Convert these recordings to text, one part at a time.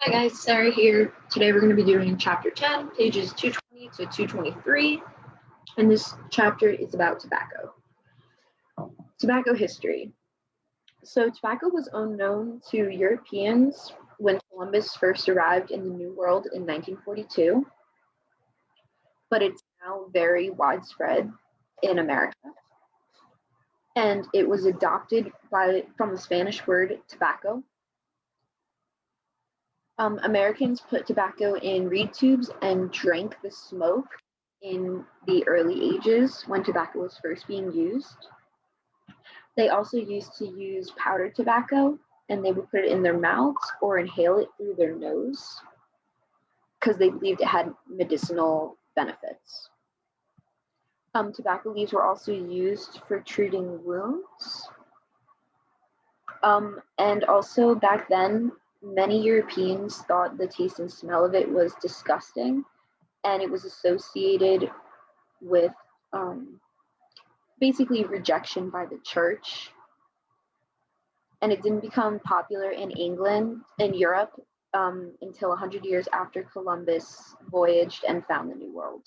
Hi guys, Sarah here. Today we're going to be doing chapter 10, pages 220 to 223, and this chapter is about tobacco. Tobacco history. So tobacco was unknown to Europeans when Columbus first arrived in the New World in 1942, but it's now very widespread in America. And it was adopted from the Spanish word tobacco. Americans put tobacco in reed tubes and drank the smoke in the early ages when tobacco was first being used. They also used to use powdered tobacco, and they would put it in their mouths or inhale it through their nose because they believed it had medicinal benefits. Tobacco leaves were also used for treating wounds. And also back then, many Europeans thought the taste and smell of it was disgusting, and it was associated with basically rejection by the church. And it didn't become popular in England, in Europe, until 100 years after Columbus voyaged and found the New World.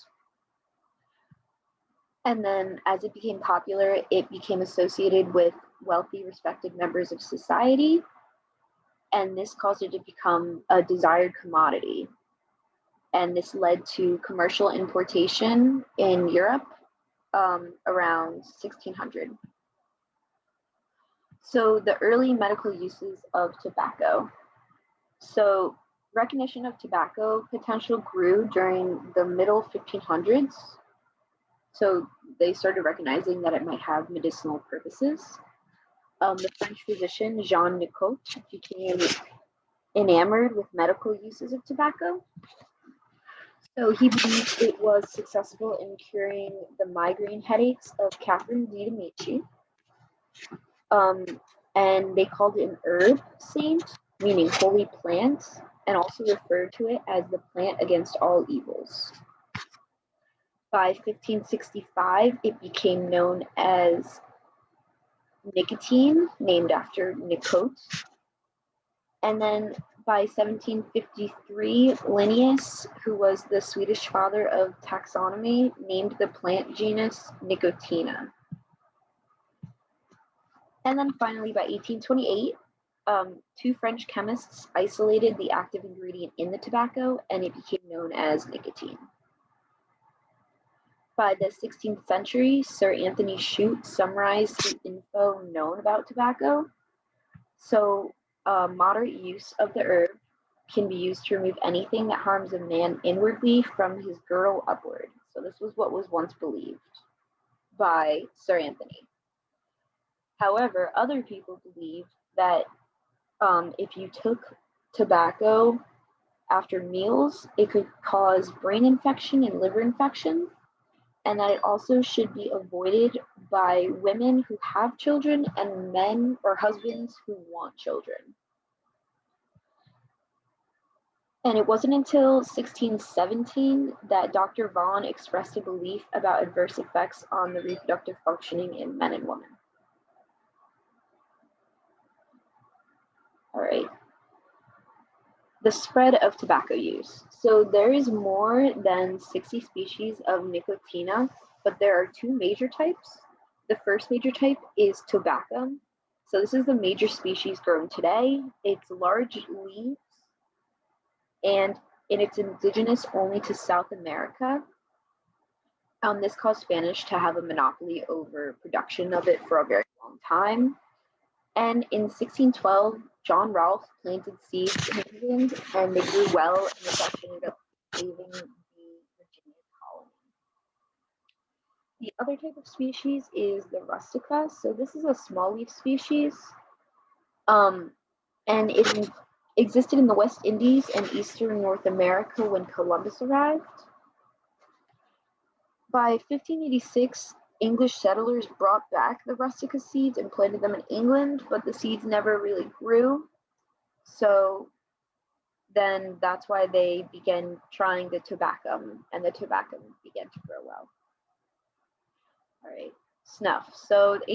And then as it became popular, it became associated with wealthy, respected members of society, and this caused it to become a desired commodity. And this led to commercial importation in Europe around 1600. So the early medical uses of tobacco. So recognition of tobacco potential grew during the middle 1500s. So they started recognizing that it might have medicinal purposes. The French physician Jean Nicot became enamored with medical uses of tobacco. So he believed it was successful in curing the migraine headaches of Catherine de Medici. And they called it an herb saint, meaning holy plant, and also referred to it as the plant against all evils. By 1565, it became known as nicotine, named after Nicot. And then by 1753, Linnaeus, who was the Swedish father of taxonomy, named the plant genus Nicotina. And then finally, by 1828, two French chemists isolated the active ingredient in the tobacco, and it became known as nicotine. By the 16th century, Sir Anthony Shute summarized the info known about tobacco. So moderate use of the herb can be used to remove anything that harms a man inwardly from his girdle upward. So this was what was once believed by Sir Anthony. However, other people believed that if you took tobacco after meals, it could cause brain infection and liver infection, and that it also should be avoided by women who have children and men or husbands who want children. And it wasn't until 1617 that Dr. Vaughan expressed a belief about adverse effects on the reproductive functioning in men and women. All right. The spread of tobacco use. So there is more than 60 species of Nicotina, but there are two major types. The first major type is tobacum. So this is the major species grown today. It's large leaves, and it's indigenous only to South America. This caused Spanish to have a monopoly over production of it for a very long time. And in 1612, John Rolfe planted seeds in England, and they grew well, and this actually ended up saving the Virginia colony. The other type of species is the rustica. So this is a small leaf species, and it existed in the West Indies and Eastern North America when Columbus arrived. By 1586, English settlers brought back the rustica seeds and planted them in England, but the seeds never really grew. So then that's why they began trying the tobacum, and the tobacum began to grow well. All right, snuff. So in the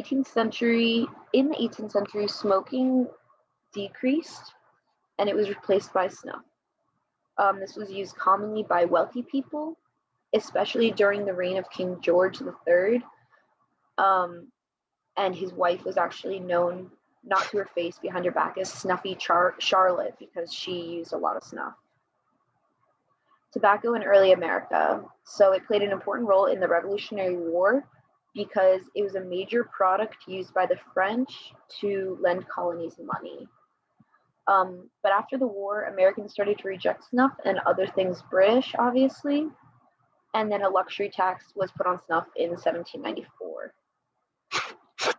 18th century, smoking decreased, and it was replaced by snuff. This was used commonly by wealthy people, especially during the reign of King George III. And his wife was actually known not to her face behind her back as Snuffy Charlotte because she used a lot of snuff. Tobacco in early America. So it played an important role in the Revolutionary War because it was a major product used by the French to lend colonies money. But after the war, Americans started to reject snuff and other things British, obviously. And then a luxury tax was put on snuff in 1794.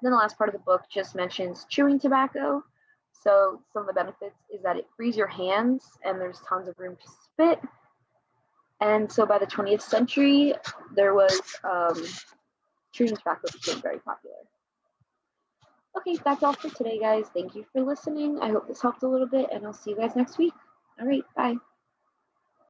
Then the last part of the book just mentions chewing tobacco. So some of the benefits is that it frees your hands and there's tons of room to spit. And so by the 20th century, there was chewing tobacco became very popular. Okay, that's all for today, guys. Thank you for listening. I hope this helped a little bit, and I'll see you guys next week. All right, bye.